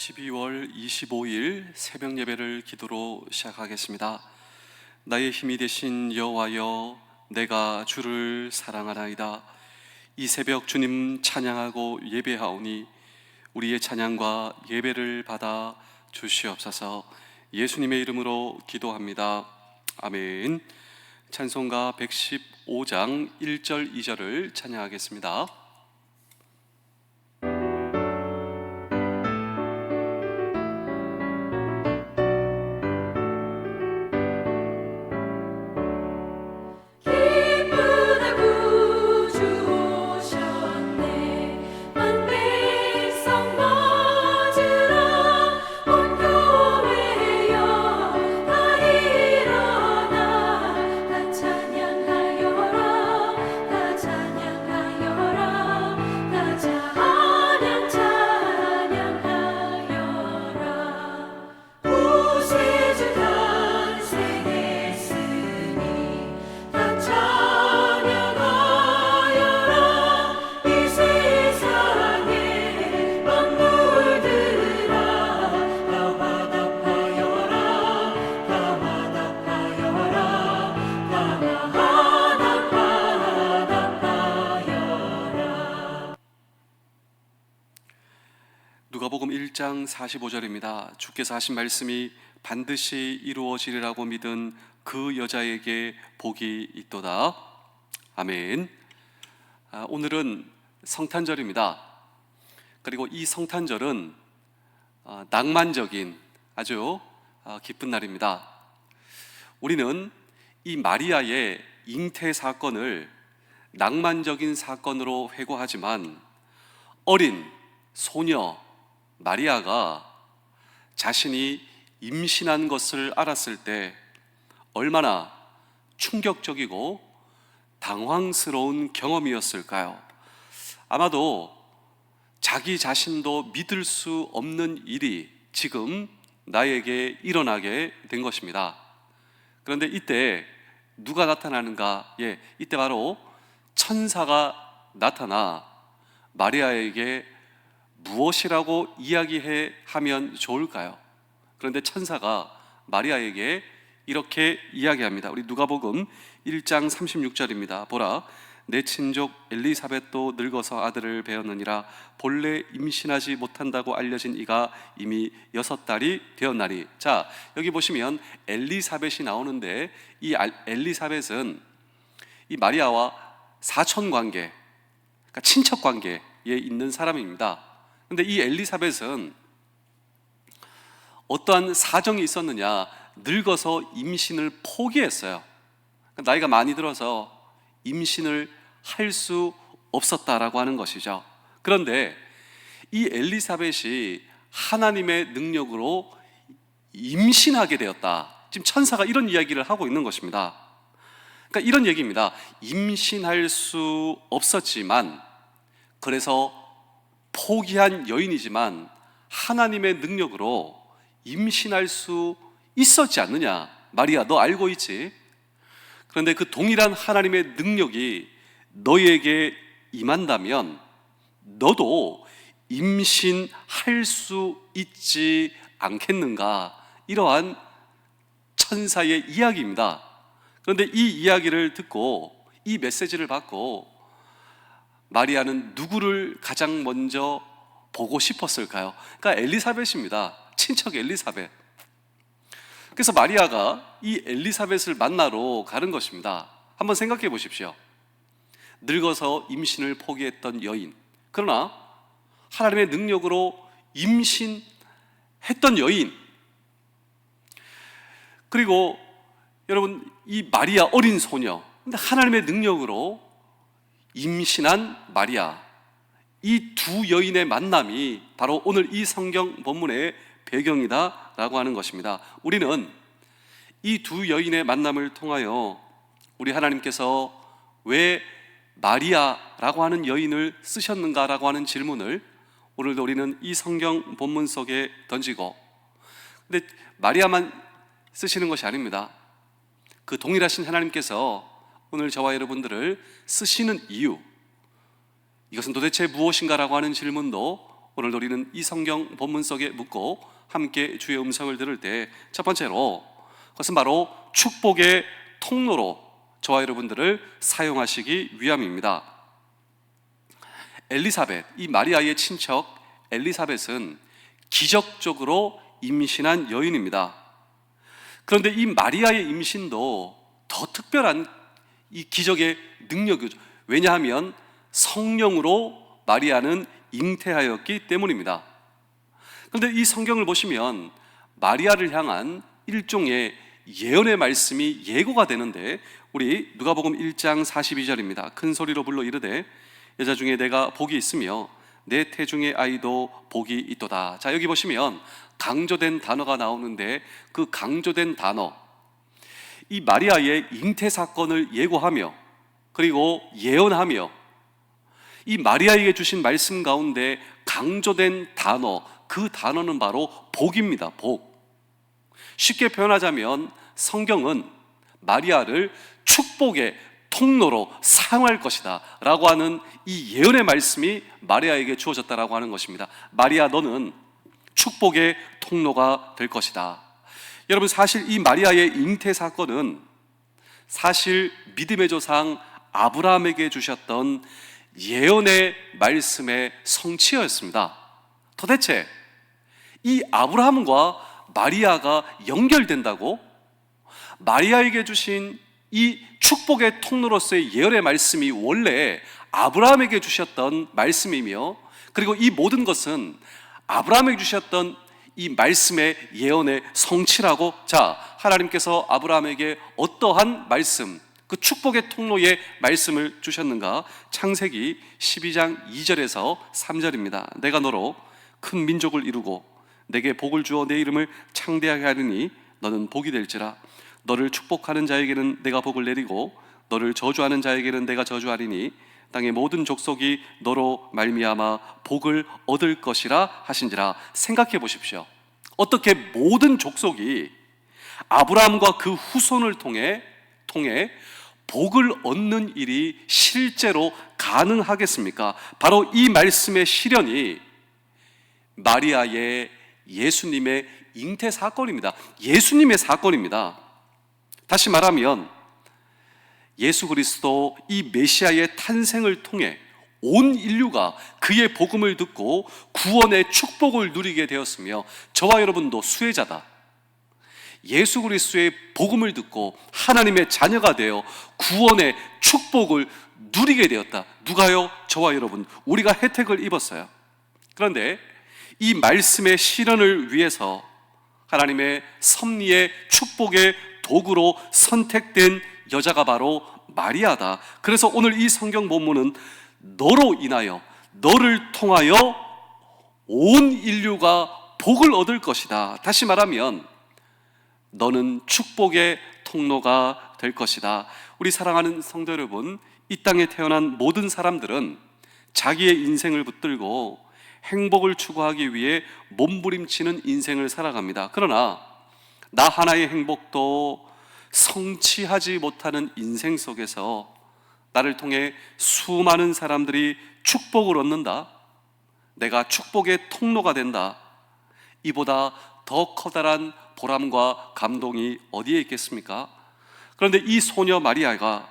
12월 25일 새벽 예배를 기도로 시작하겠습니다. 나의 힘이 되신 여호와여, 내가 주를 사랑하나이다. 이 새벽 주님 찬양하고 예배하오니 우리의 찬양과 예배를 받아 주시옵소서. 예수님의 이름으로 기도합니다. 아멘. 찬송가 115장 1절 2절을 찬양하겠습니다. 누가복음 1장 45절입니다. 주께서 하신 말씀이 반드시 이루어지리라고 믿은 그 여자에게 복이 있도다. 아멘. 오늘은 성탄절입니다. 그리고 이 성탄절은 낭만적인 아주 기쁜 날입니다. 우리는 이 마리아의 잉태 사건을 낭만적인 사건으로 회고하지만 어린 소녀 마리아가 자신이 임신한 것을 알았을 때 얼마나 충격적이고 당황스러운 경험이었을까요? 아마도 자기 자신도 믿을 수 없는 일이 지금 나에게 일어나게 된 것입니다. 그런데 이때 누가 나타나는가? 이때 바로 천사가 나타나 마리아에게 무엇이라고 하면 좋을까요? 그런데 천사가 마리아에게 이렇게 이야기합니다. 우리 누가복음 1장 36절입니다. 보라, 내 친족 엘리사벳도 늙어서 아들을 배었느니라. 본래 임신하지 못한다고 알려진 이가 이미 6달이 되었나니. 자, 여기 보시면 엘리사벳이 나오는데 이 엘리사벳은 이 마리아와 사촌 관계, 그러니까 친척 관계에 있는 사람입니다. 그런데 이 엘리사벳은 어떠한 사정이 있었느냐? 늙어서 임신을 포기했어요. 나이가 많이 들어서 임신을 할 수 없었다라고 하는 것이죠. 그런데 이 엘리사벳이 하나님의 능력으로 임신하게 되었다. 지금 천사가 이런 이야기를 하고 있는 것입니다. 그러니까 이런 얘기입니다. 임신할 수 없었지만, 그래서 포기한 여인이지만 하나님의 능력으로 임신할 수 있었지 않느냐? 마리아, 너 알고 있지? 그런데 그 동일한 하나님의 능력이 너에게 임한다면 너도 임신할 수 있지 않겠는가? 이러한 천사의 이야기입니다. 그런데 이 이야기를 듣고 이 메시지를 받고 마리아는 누구를 가장 먼저 보고 싶었을까요? 그러니까 엘리사벳입니다. 친척 엘리사벳. 그래서 마리아가 이 엘리사벳을 만나러 가는 것입니다. 한번 생각해 보십시오. 늙어서 임신을 포기했던 여인, 그러나 하나님의 능력으로 임신했던 여인, 그리고 여러분 이 마리아 어린 소녀, 근데 하나님의 능력으로 임신한 마리아, 이 두 여인의 만남이 바로 오늘 이 성경 본문의 배경이다 라고 하는 것입니다. 우리는 이 두 여인의 만남을 통하여 우리 하나님께서 왜 마리아라고 하는 여인을 쓰셨는가라고 하는 질문을 오늘도 우리는 이 성경 본문 속에 던지고, 근데 마리아만 쓰시는 것이 아닙니다. 그 동일하신 하나님께서 오늘 저와 여러분들을 쓰시는 이유, 이것은 도대체 무엇인가라고 하는 질문도 오늘 우리는 이 성경 본문 속에 묻고 함께 주의 음성을 들을 때 첫 번째로 그것은 바로 축복의 통로로 저와 여러분들을 사용하시기 위함입니다. 엘리사벳, 이 마리아의 친척 엘리사벳은 기적적으로 임신한 여인입니다. 그런데 이 마리아의 임신도 더 특별한 이 기적의 능력이죠. 왜냐하면 성령으로 마리아는 잉태하였기 때문입니다. 그런데 이 성경을 보시면 마리아를 향한 일종의 예언의 말씀이 예고가 되는데, 우리 누가복음 1장 42절입니다. 큰 소리로 불러 이르되 여자 중에 내가 복이 있으며 내 태중의 아이도 복이 있도다. 자, 여기 보시면 강조된 단어가 나오는데, 그 강조된 단어, 이 마리아의 잉태 사건을 예고하며 그리고 예언하며 이 마리아에게 주신 말씀 가운데 강조된 단어, 그 단어는 바로 복입니다. 복. 쉽게 표현하자면 성경은 마리아를 축복의 통로로 사용할 것이다 라고 하는 이 예언의 말씀이 마리아에게 주어졌다라고 하는 것입니다. 마리아, 너는 축복의 통로가 될 것이다. 여러분, 사실 이 마리아의 잉태 사건은 사실 믿음의 조상 아브라함에게 주셨던 예언의 말씀의 성취였습니다. 도대체 이 아브라함과 마리아가 연결된다고? 마리아에게 주신 이 축복의 통로로서의 예언의 말씀이 원래 아브라함에게 주셨던 말씀이며, 그리고 이 모든 것은 아브라함에게 주셨던 이 말씀의 예언의 성취라고? 자, 하나님께서 아브라함에게 어떠한 말씀, 그 축복의 통로의 말씀을 주셨는가? 창세기 12장 2절에서 3절입니다. 내가 너로 큰 민족을 이루고 내게 복을 주어 내 이름을 창대하게 하리니 너는 복이 될지라. 너를 축복하는 자에게는 내가 복을 내리고 너를 저주하는 자에게는 내가 저주하리니 땅의 모든 족속이 너로 말미암아 복을 얻을 것이라 하신지라. 생각해 보십시오. 어떻게 모든 족속이 아브라함과 그 후손을 통해 복을 얻는 일이 실제로 가능하겠습니까? 바로 이 말씀의 실현이 마리아의 예수님의 잉태 사건입니다. 예수님의 사건입니다. 다시 말하면 예수 그리스도, 이 메시아의 탄생을 통해 온 인류가 그의 복음을 듣고 구원의 축복을 누리게 되었으며, 저와 여러분도 수혜자다. 예수 그리스도의 복음을 듣고 하나님의 자녀가 되어 구원의 축복을 누리게 되었다. 누가요? 저와 여러분, 우리가 혜택을 입었어요. 그런데 이 말씀의 실현을 위해서 하나님의 섭리의 축복의 도구로 선택된 여자가 바로 마리아다. 그래서 오늘 이 성경 본문은 너로 인하여, 너를 통하여 온 인류가 복을 얻을 것이다. 다시 말하면 너는 축복의 통로가 될 것이다. 우리 사랑하는 성도 여러분, 이 땅에 태어난 모든 사람들은 자기의 인생을 붙들고 행복을 추구하기 위해 몸부림치는 인생을 살아갑니다. 그러나 나 하나의 행복도 성취하지 못하는 인생 속에서 나를 통해 수많은 사람들이 축복을 얻는다, 내가 축복의 통로가 된다, 이보다 더 커다란 보람과 감동이 어디에 있겠습니까? 그런데 이 소녀 마리아가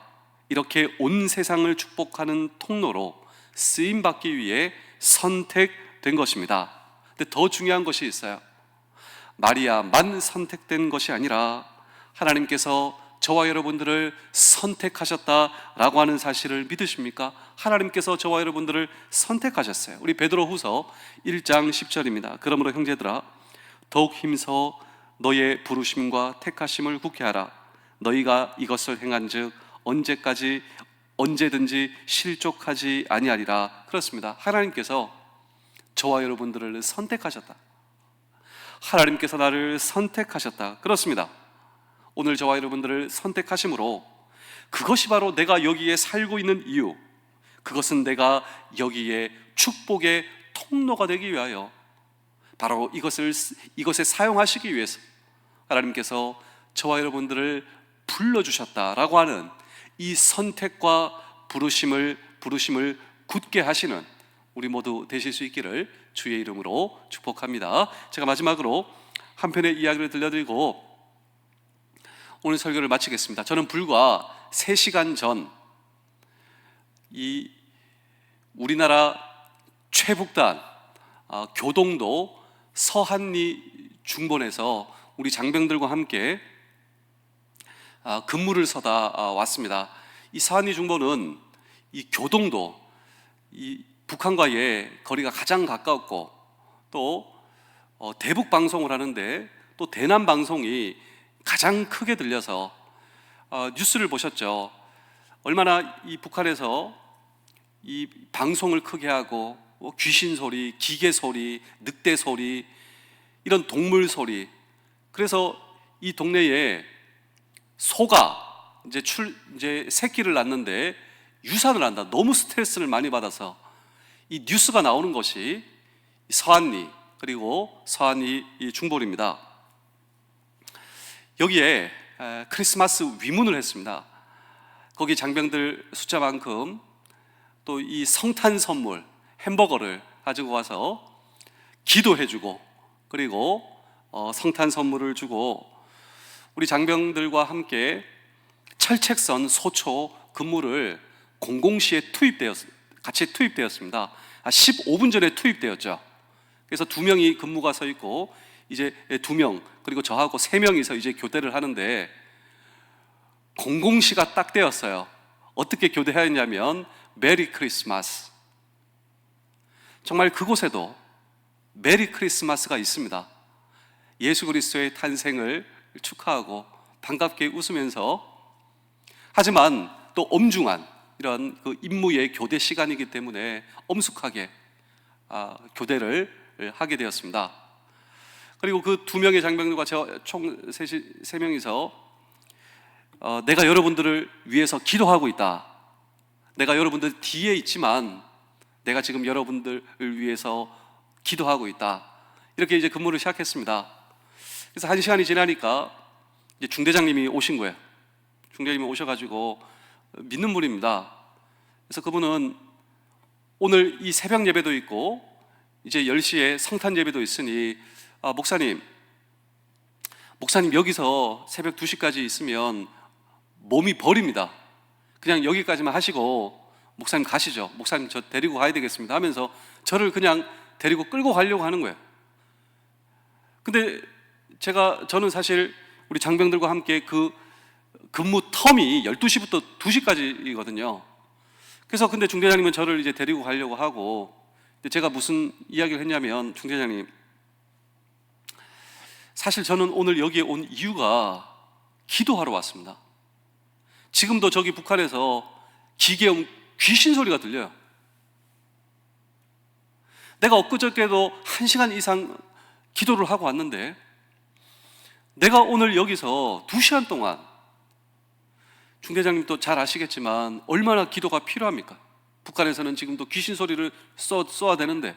이렇게 온 세상을 축복하는 통로로 쓰임받기 위해 선택된 것입니다. 근데 더 중요한 것이 있어요. 마리아만 선택된 것이 아니라 하나님께서 저와 여러분들을 선택하셨다라고 하는 사실을 믿으십니까? 하나님께서 저와 여러분들을 선택하셨어요. 우리 베드로후서 1장 10절입니다. 그러므로 형제들아, 더욱 힘써 너의 부르심과 택하심을 굳게 하라. 너희가 이것을 행한즉 언제든지 실족하지 아니하리라. 그렇습니다. 하나님께서 저와 여러분들을 선택하셨다. 하나님께서 나를 선택하셨다. 그렇습니다. 오늘 저와 여러분들을 선택하심으로 그것이 바로 내가 여기에 살고 있는 이유, 그것은 내가 여기에 축복의 통로가 되기 위하여, 바로 이것에 사용하시기 위해서 하나님께서 저와 여러분들을 불러주셨다라고 하는 이 선택과 부르심을 굳게 하시는 우리 모두 되실 수 있기를 주의 이름으로 축복합니다. 제가 마지막으로 한 편의 이야기를 들려드리고 오늘 설교를 마치겠습니다. 저는 불과 3시간 전 이 우리나라 최북단 교동도 서한리 중본에서 우리 장병들과 함께 근무를 서다 왔습니다. 이 서한리 중본은 이 교동도 이 북한과의 거리가 가장 가까웠고 또 대북 방송을 하는데 또 대남 방송이 가장 크게 들려서 뉴스를 보셨죠. 얼마나 이 북한에서 이 방송을 크게 하고 귀신 소리, 기계 소리, 늑대 소리, 이런 동물 소리. 그래서 이 동네에 소가 이제 새끼를 낳는데 유산을 한다. 너무 스트레스를 많이 받아서 이 뉴스가 나오는 것이 서한리 그리고 서한리 중본입니다. 여기에 크리스마스 위문을 했습니다. 거기 장병들 숫자만큼 또 이 성탄 선물 햄버거를 가지고 와서 기도해주고 그리고 성탄 선물을 주고 우리 장병들과 함께 철책선 소초 근무를 공공시에 같이 투입되었습니다. 15분 전에 투입되었죠. 그래서 2명이 근무가 서 있고 이제 2명 그리고 저하고 3명이서 이제 교대를 하는데 공공시가 딱 되었어요. 어떻게 교대하였냐면 메리 크리스마스. 정말 그곳에도 메리 크리스마스가 있습니다. 예수 그리스도의 탄생을 축하하고 반갑게 웃으면서, 하지만 또 엄중한 이런 그 임무의 교대 시간이기 때문에 엄숙하게 교대를 하게 되었습니다. 그리고 그 2명의 장병들과 저 총 3명이서 내가 여러분들을 위해서 기도하고 있다. 내가 여러분들 뒤에 있지만 내가 지금 여러분들을 위해서 기도하고 있다. 이렇게 이제 근무를 시작했습니다. 그래서 1시간이 지나니까 이제 중대장님이 오신 거예요. 중대장님이 오셔가지고 믿는 분입니다. 그래서 그분은 오늘 이 새벽 예배도 있고 이제 10시에 성탄 예배도 있으니 목사님 여기서 새벽 2시까지 있으면 몸이 버립니다. 그냥 여기까지만 하시고 목사님 가시죠. 목사님 저 데리고 가야 되겠습니다 하면서 저를 그냥 데리고 끌고 가려고 하는 거예요. 근데 저는 사실 우리 장병들과 함께 그 근무 텀이 12시부터 2시까지거든요. 그래서 근데 중대장님은 저를 이제 데리고 가려고 하고, 제가 무슨 이야기를 했냐면, 중대장님, 사실 저는 오늘 여기에 온 이유가 기도하러 왔습니다. 지금도 저기 북한에서 기계음 귀신 소리가 들려요. 내가 엊그저께도 1시간 이상 기도를 하고 왔는데 내가 오늘 여기서 2시간 동안, 중대장님도 잘 아시겠지만 얼마나 기도가 필요합니까? 북한에서는 지금도 귀신 소리를 쏘아대는데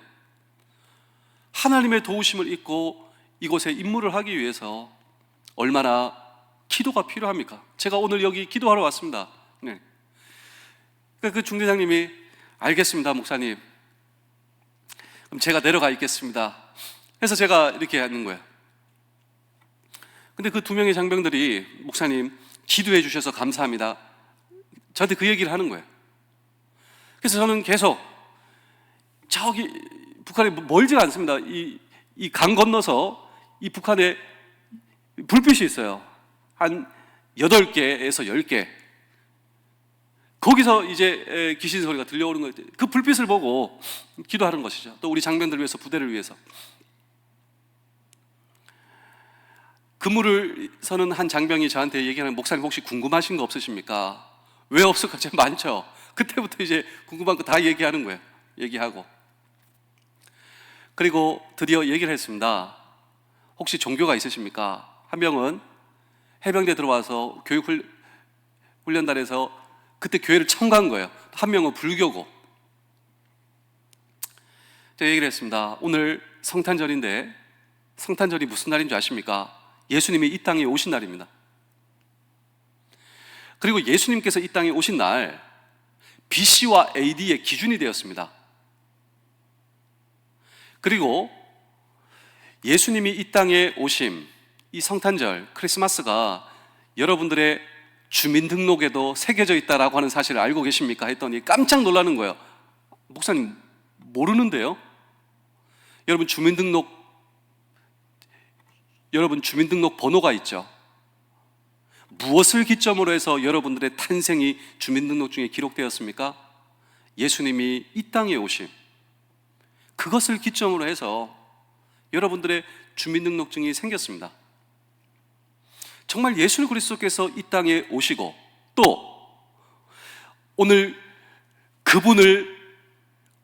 하나님의 도우심을 잊고 이곳에 임무를 하기 위해서 얼마나 기도가 필요합니까? 제가 오늘 여기 기도하러 왔습니다. 네. 그 중대장님이 알겠습니다, 목사님. 그럼 제가 내려가 있겠습니다. 그래서 제가 이렇게 하는 거예요. 근데 그 2명의 장병들이 목사님 기도해 주셔서 감사합니다. 저한테 그 얘기를 하는 거예요. 그래서 저는 계속 저기 북한에 멀지 않습니다. 이 강 건너서 이 북한에 불빛이 있어요. 한 8개에서 10개. 거기서 이제 귀신 소리가 들려오는 거예요. 그 불빛을 보고 기도하는 것이죠. 또 우리 장병들 위해서, 부대를 위해서. 근무를 서는 한 장병이 저한테 얘기하는, 목사님 혹시 궁금하신 거 없으십니까? 왜 없을까? 제가 많죠. 그때부터 이제 궁금한 거 다 얘기하는 거예요. 얘기하고. 그리고 드디어 얘기를 했습니다. 혹시 종교가 있으십니까? 한 명은 해병대 들어와서 교육훈련단에서 그때 교회를 참가한 거예요. 한 명은 불교고. 제가 얘기를 했습니다. 오늘 성탄절인데, 성탄절이 무슨 날인 줄 아십니까? 예수님이 이 땅에 오신 날입니다. 그리고 예수님께서 이 땅에 오신 날 BC와 AD의 기준이 되었습니다. 그리고 예수님이 이 땅에 오심, 이 성탄절, 크리스마스가 여러분들의 주민등록에도 새겨져 있다라고 하는 사실을 알고 계십니까? 했더니 깜짝 놀라는 거예요. 목사님, 모르는데요? 여러분 주민등록 번호가 있죠. 무엇을 기점으로 해서 여러분들의 탄생이 주민등록증에 기록되었습니까? 예수님이 이 땅에 오심, 그것을 기점으로 해서 여러분들의 주민등록증이 생겼습니다. 정말 예수 그리스도께서 이 땅에 오시고 또 오늘 그분을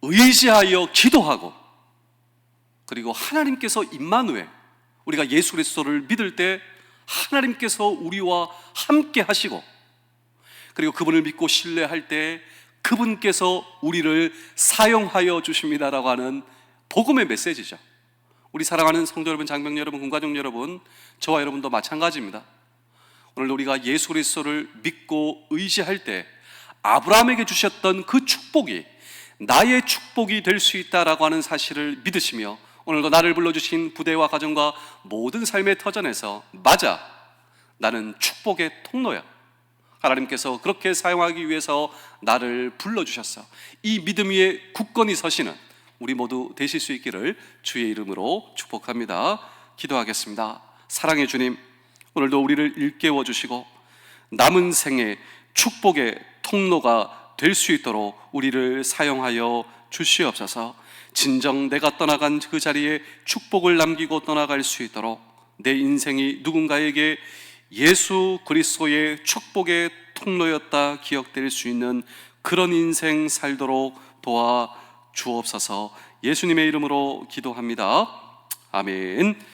의지하여 기도하고, 그리고 하나님께서 임마누엘, 우리가 예수 그리스도를 믿을 때 하나님께서 우리와 함께 하시고, 그리고 그분을 믿고 신뢰할 때 그분께서 우리를 사용하여 주십니다라고 하는 복음의 메시지죠. 우리 사랑하는 성도 여러분, 장병 여러분, 군가족 여러분, 저와 여러분도 마찬가지입니다. 오늘 우리가 예수 그리스도를 믿고 의지할 때 아브라함에게 주셨던 그 축복이 나의 축복이 될 수 있다라고 하는 사실을 믿으시며, 오늘도 나를 불러주신 부대와 가정과 모든 삶의 터전에서 맞아, 나는 축복의 통로야, 하나님께서 그렇게 사용하기 위해서 나를 불러주셨어, 이 믿음 위에 굳건히 서시는 우리 모두 되실 수 있기를 주의 이름으로 축복합니다. 기도하겠습니다. 사랑의 주님, 오늘도 우리를 일깨워 주시고 남은 생에 축복의 통로가 될 수 있도록 우리를 사용하여 주시옵소서. 진정 내가 떠나간 그 자리에 축복을 남기고 떠나갈 수 있도록 내 인생이 누군가에게 예수 그리스도의 축복의 통로였다 기억될 수 있는 그런 인생 살도록 도와 주옵소서. 예수님의 이름으로 기도합니다. 아멘.